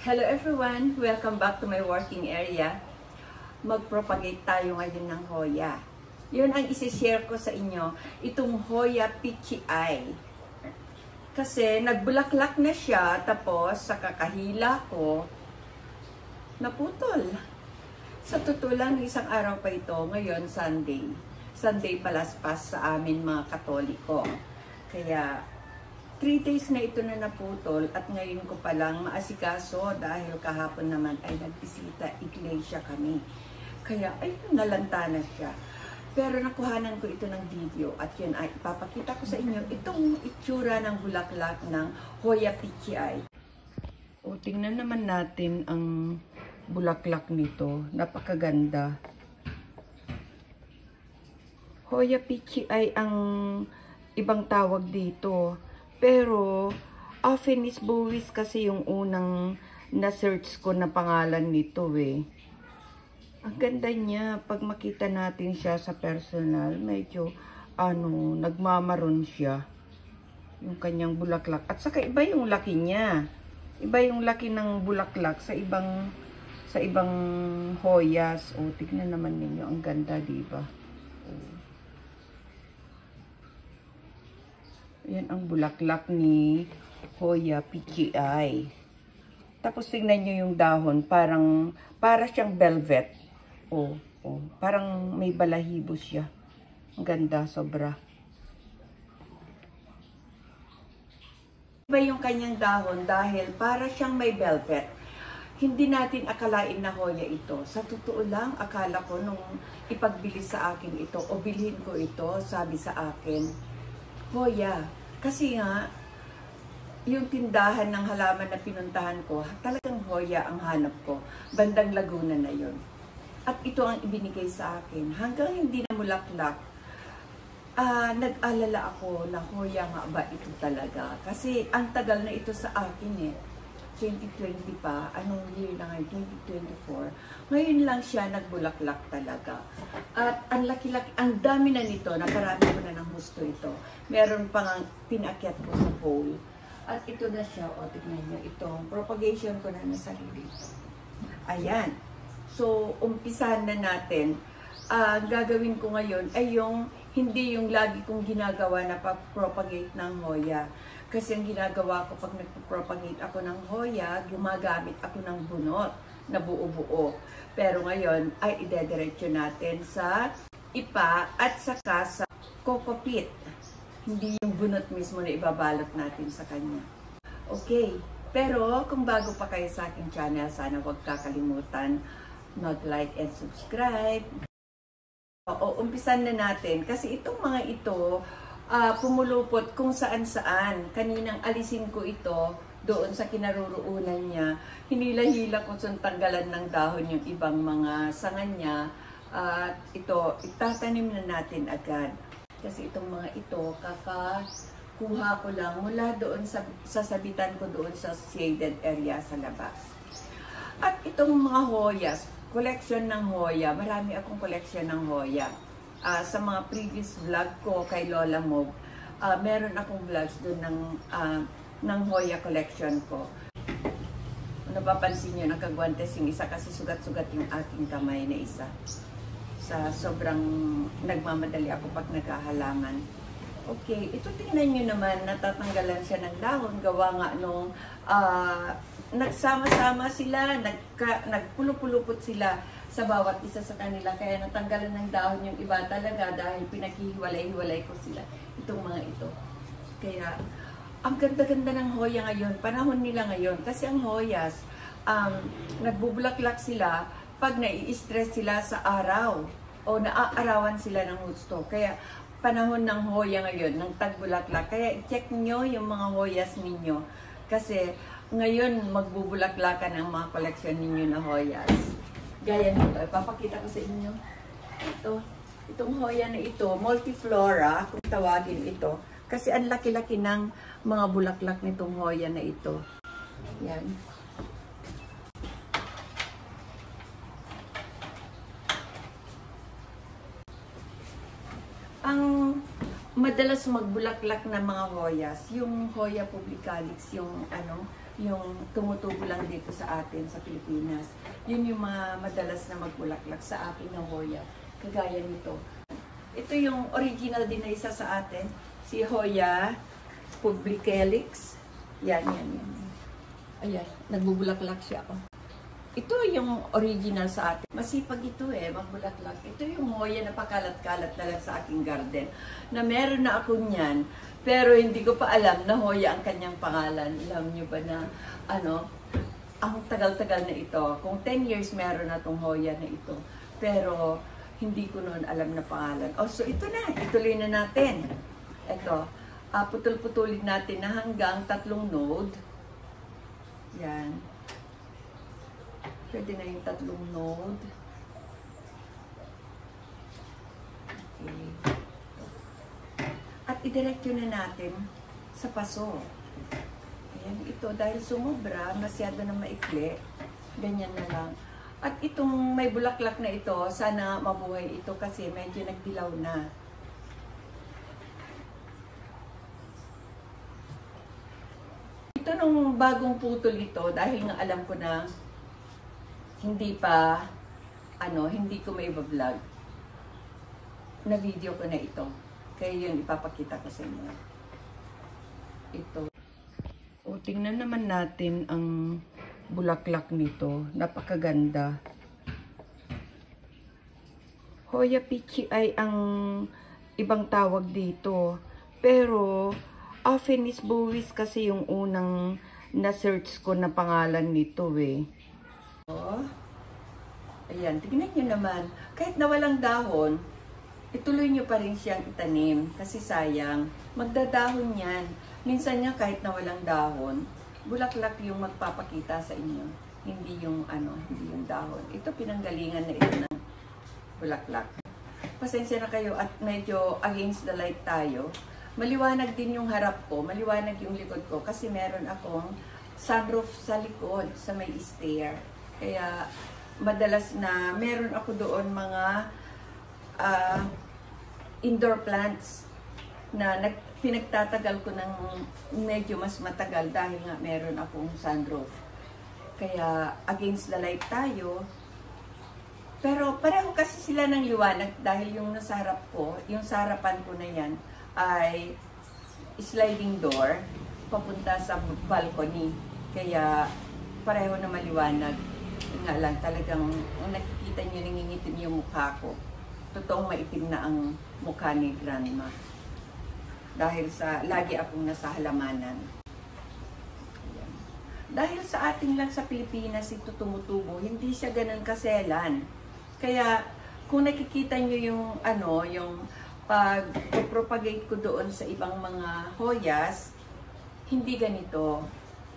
Hello everyone! Welcome back to my working area. Mag-propagate tayo ngayon ng Hoya. Yun ang isi-share ko sa inyo, itong Hoya Peachy Eye. Kasi nagbulaklak na siya, tapos sa kakahila ko, naputol. Sa totoo lang, isang araw pa ito, ngayon Sunday. Sunday palaspas sa amin mga Katoliko. Kaya 3 days na ito na naputol at ngayon ko palang maasikaso dahil kahapon naman ay nagbisita iglesia kami. Kaya ayun, nalanta na siya. Pero nakuhanan ko ito ng video at yun ay ipapakita ko sa inyo itong itsura ng bulaklak ng Hoya Peachy Eye. O, tingnan naman natin ang bulaklak nito. Napakaganda. Hoya Peachy Eye ang ibang tawag dito. Pero, Aphenis bovis kasi yung unang na-search ko na pangalan nito eh. Ang ganda niya. Pag makita natin siya sa personal, medyo, nagmamaroon siya. Yung kanyang bulaklak. At saka iba yung laki niya. Iba yung laki ng bulaklak sa ibang Hoyas. O, tignan naman ninyo. Ang ganda, diba? Yan ang bulaklak ni Hoya Peachy Eye. Tapos tingnan nyo yung dahon, para siyang velvet. Parang may balahibo siya. Ang ganda, sobra. Iba yung kanyang dahon dahil para siyang may velvet. Hindi natin akalain na Hoya ito. Sa totoo lang, akala ko nung ipagbili sa akin ito o bilhin ko ito, sabi sa akin, Hoya. Kasi nga, yung tindahan ng halaman na pinuntahan ko, talagang Hoya ang hanap ko. Bandang Laguna na yon. At ito ang ibinigay sa akin. Hanggang hindi na mulaklak, nag-alala ako na Hoya nga ba ito talaga. Kasi ang tagal na ito sa akin eh. 2020 pa, anong year na ngayon, 2024. Ngayon lang siya nagbulaklak talaga. At ang laki-laki, ang dami na nito, nakarami ko na ng husto ito. Meron pang pinakyat ko sa pole. At ito na siya, tignan nyo, itong propagation ko na nasa dito. Ayan. So, umpisahan na natin. Ang gagawin ko ngayon ay hindi yung lagi kong ginagawa na pag-propagate ng Hoya. Kasi ang ginagawa ko pag nagpo-propagate ako ng Hoya, gumagamit ako ng bunot na buo-buo. Pero ngayon ay idediretso natin sa ipa at saka sa coco peat. Hindi yung bunot mismo na ibabalot natin sa kanya. Okay, pero kung bago pa kayo sa aking channel, sana huwag kakalimutan mag-like and subscribe. Umpisan na natin kasi itong mga ito, pumulupot kung saan-saan. Kaninang alisin ko ito doon sa kinaruroonan niya. Hinila-hila ko sa tanggalan ng dahon yung ibang mga sanga niya. Ito, itatanim na natin agad. Kasi itong mga ito, kakakuha ko lang mula doon sa sabitan ko doon sa shaded area sa labas. At itong mga Hoyas, collection ng Hoya. Marami akong collection ng Hoya. Sa mga previous vlog ko kay Lola Mob, meron akong vlogs doon ng Hoya collection ko. Napapansin nyo, nakagwantes yung isa kasi sugat-sugat yung aking kamay na isa. Sa sobrang nagmamadali ako pag nagkahalaman. Okay, ito tingnan nyo naman, natatanggalan siya ng dahon. Gawa nga nung nagsama-sama sila, nagpulupulupot sila sa bawat isa sa kanila. Kaya natanggalan ng dahon yung iba talaga dahil pinaghihiwalay-hiwalay ko sila. Itong mga ito. Kaya, ang ganda-ganda ng Hoya ngayon. Panahon nila ngayon. Kasi ang Hoyas, nagbubulaklak sila pag nai-stress sila sa araw. O naaarawan sila ng husto. Kaya, panahon ng Hoya ngayon, ng tagbulaklak. Kaya, check nyo yung mga Hoyas ninyo. Kasi, ngayon, magbubulaklakan ang mga koleksyon ninyo na Hoyas. Gaya nito, ipapakita ko sa inyo. Itong Hoya na ito, multiflora, kung tawagin ito. Kasi ang laki-laki ng mga bulaklak nitong Hoya na ito. Yan. Ang madalas magbulaklak na mga Hoyas, yung Hoya publicalis, yung yung tumutubo lang dito sa atin, sa Pilipinas. Yun yung mga madalas na magbulaklak sa akin ng Hoya. Kagaya nito. Ito yung original din na isa sa atin. Si Hoya publicalis. Yan. Ayan, nagbubulaklak siya. Oh. Ito yung original sa atin. Masipag ito magbulaklak. Ito yung Hoya na pakalat-kalat na lang sa aking garden. Na meron na ako niyan, pero hindi ko pa alam na Hoya ang kanyang pangalan. Alam nyo ba na, ang tagal-tagal na ito. Kung 10 years meron na itong Hoya na ito. Pero, hindi ko noon alam na pangalan. Oh, so ito na. Ituloy na natin. Ito. Putol-putulin natin na hanggang 3 node. Yan. Pwede na yung 3 node. Okay. At idiretso na natin sa paso. Ayan, ito dahil sumobra, masyado na maikli. Ganyan na lang. At itong may bulaklak na ito, sana mabuhay ito kasi medyo nagdilaw na. Ito nung bagong putol ito, dahil nga alam ko na hindi ko may vlog. Na video ko na ito. Kaya yun, ipapakita ko sa inyo. Ito. O, tingnan naman natin ang bulaklak nito. Napakaganda. Hoya Pichi ay ang ibang tawag dito. Pero, Aphenis bovis kasi yung unang na-search ko na pangalan nito Oh. Ayan, tignan nyo naman. Kahit na walang dahon, ituloy nyo pa rin siyang itanim. Kasi sayang, magdadahon yan. Minsan nga kahit na walang dahon, bulaklak yung magpapakita sa inyo. Hindi yung dahon. Ito pinanggalingan na ito ng bulaklak. Pasensya na kayo at medyo against the light tayo. Maliwanag din yung harap ko, maliwanag yung likod ko kasi meron akong sunroof sa likod, sa may stair. Kaya madalas na meron ako doon mga indoor plants na pinagtatagal ko ng medyo mas matagal dahil nga meron akong sunroof. Kaya against the light tayo. Pero pareho kasi sila ng liwanag dahil yung nasa harap ko, yung sa harapan ko na yan, ay sliding door papunta sa balcony. Kaya pareho na maliwanag. Nga lang talagang nakikita nyo nangingitim yung mukha ko. Totoong maitim na ang mukha ni Grandma. Dahil sa lagi akong nasa halamanan. Ayan. Dahil sa ating lang sa Pilipinas ito tumutubo, hindi siya ganun kaselan. Kaya kung nakikita nyo yung yung pag-propagate ko doon sa ibang mga Hoyas, hindi ganito.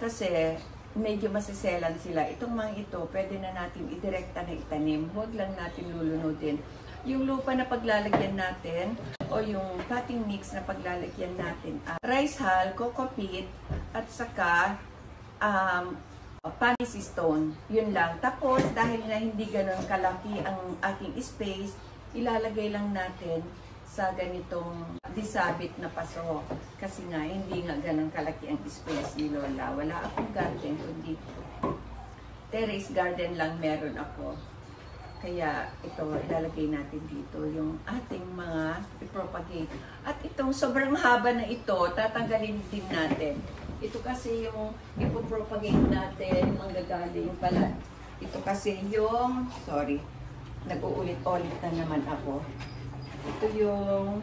Kasi medyo masiselan sila. Itong mga ito, pwede na natin idirekta na itanim. Huwag lang natin lulunodin. Yung lupa na paglalagyan natin, o yung potting mix na paglalagyan natin, rice hull, coco peat, at saka Panis stone. Yun lang. Tapos, dahil na hindi ganun kalaki ang aking space, ilalagay lang natin sa ganitong disabit na paso. Kasi nga, hindi nga ganun kalaki ang space ni Lola. Wala akong garden, kundi terrace garden lang meron ako. Kaya ito, ilalagay natin dito yung ating mga ipropagate. At itong sobrang haba na ito, tatanggalin din natin. Ito kasi yung ipopropagate natin, manggagaling pala. Ito kasi yung, sorry, nag-uulit-ulit na naman ako. Ito yung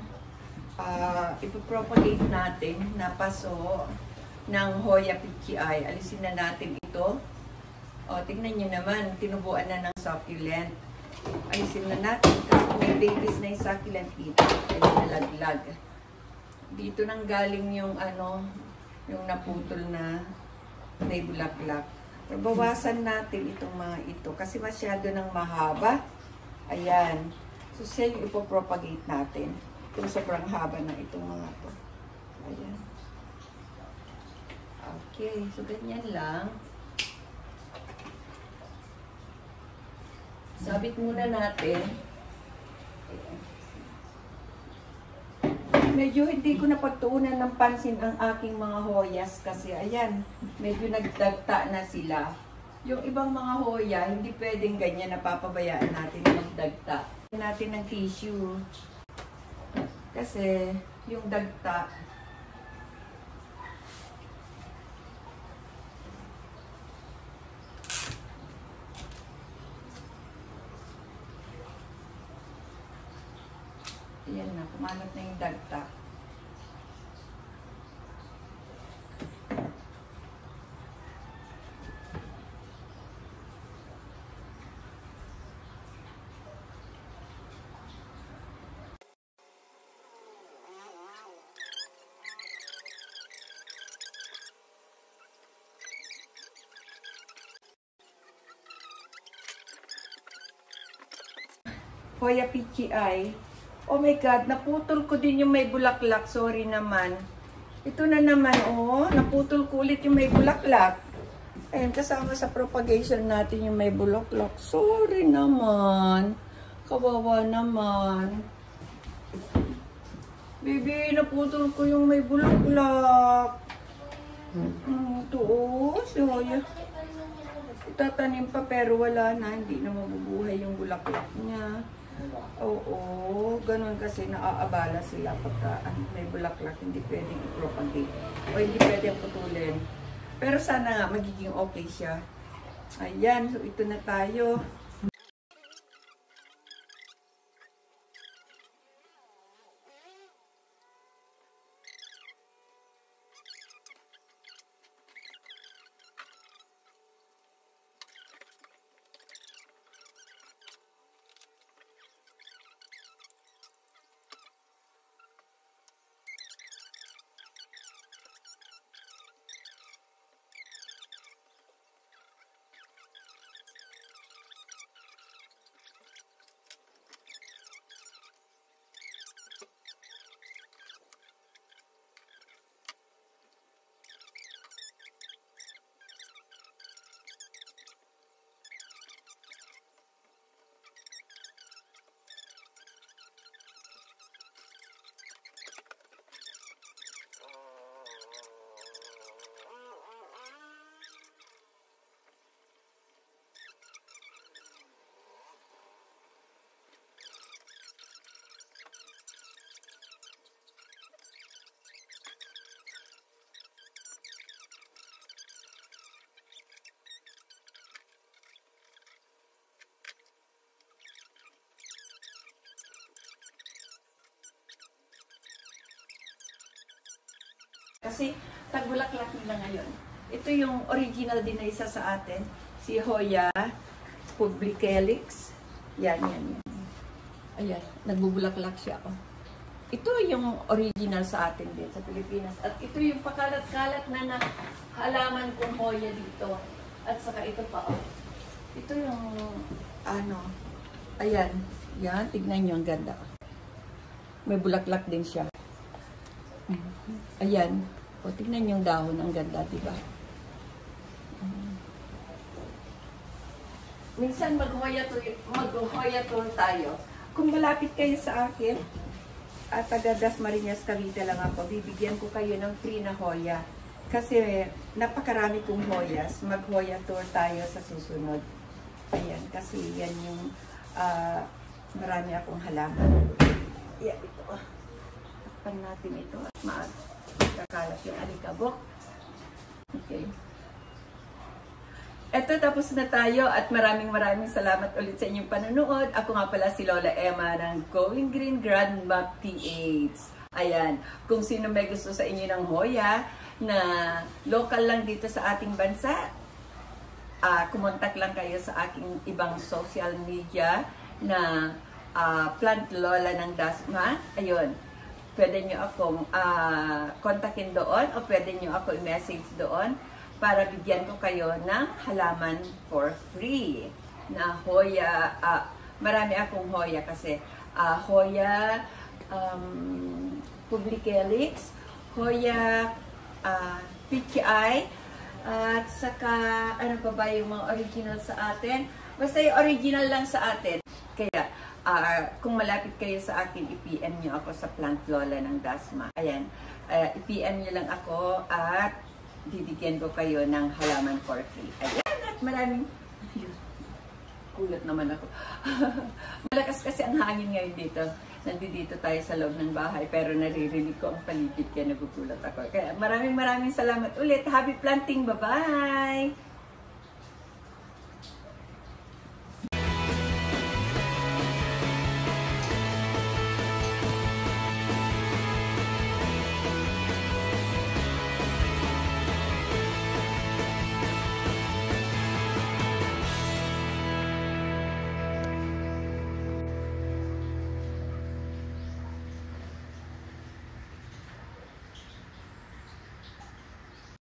ipopropagate natin na paso ng Hoya Pichi. Alisin na natin ito. O, tignan nyo naman, tinubuan na ng succulent. Alisin na natin. May babies na yung succulent dito. Ay, nalaglag. Dito nang galing yung yung naputol na may bulaklak. Pero bawasan natin itong mga ito kasi masyado nang mahaba. Ayan. So, siya yung ipopropagate natin. Itong sobrang haba na itong mga ito. Ayan. Okay. So, ganyan lang. Sabit muna natin. Ayan. Medyo hindi ko napagtuunan ng pansin ang aking mga hoyas kasi ayan, medyo nagdagta na sila. Yung ibang mga hoya, hindi pwedeng ganyan, napapabayaan natin magdagta. Natin ng tissue. Kasi yung dagta, ayan na, kumalat na yung dagta. Hoya PGI. Oh my God, naputol ko din yung may bulaklak. Sorry naman. Ito na naman, oh. Naputol ko ulit yung may bulaklak. Ayan, kasama sa propagation natin yung may bulaklak. Sorry naman. Kawawa naman. Baby, naputol ko yung may bulaklak. Ito, oh. Si Hoya. Itatanim pa pero wala na. Hindi na mabubuhay yung bulaklak niya. Oo, ganun kasi naaabala sila pagka may bulaklak, hindi pwedeng i-propagate o hindi pwedeng putulin. Pero sana nga magiging okay siya. Ayan, so ito na tayo. Kasi tagbulaklak nila ngayon. Ito yung original din na isa sa atin. Si Hoya publicalis. Yan. Ayan, nagbubulaklak siya. Oh. Ito yung original sa atin din sa Pilipinas. At ito yung pakalat-kalat na halaman kong Hoya dito. At saka ito pa. Oh. Ito yung ayan. Yan, tignan nyo ang ganda. May bulaklak din siya. Ayan. O, tingnan yung dahon. Ang ganda, diba? Minsan mag-Hoya tour tayo. Kung malapit kayo sa akin, at taga Dasmariñas, Cavite lang ako, bibigyan ko kayo ng free na Hoya. Kasi napakarami kong Hoyas. Mag-Hoya tour tayo sa susunod. Ayan, kasi yan yung marami akong halaman. Yan, ito. Takpan natin ito at makakalat yung alikabok. Okay. Eto, tapos na tayo at maraming salamat ulit sa inyong panonood. Ako nga pala si Lola Emma ng Going Green Grandma PH. Ayan, kung sino may gusto sa inyo ng Hoya na local lang dito sa ating bansa, kumontak lang kayo sa aking ibang social media na Plant Lola ng Dasma. Ayun. Pwede nyo akong kontakin doon o pwede nyo ako i-message doon para bigyan ko kayo ng halaman for free na Hoya. Marami akong Hoya kasi Hoya publicalis, Hoya PGI, at saka ano pa ba yung mga original sa atin? Basta yung original lang sa atin. Kaya Kung malapit kayo sa akin, i-PM nyo ako sa Plant Lola ng Dasma. Ayan, i-PM nyo lang ako at bibigyan ko kayo ng halaman for free. Ayan, at maraming... Kulat naman ako. Malakas kasi ang hangin ngayon dito. Nandito tayo sa loob ng bahay, pero naririnig ko ang paligid kaya nagugulat ako. Kaya maraming salamat ulit. Happy planting! Bye-bye!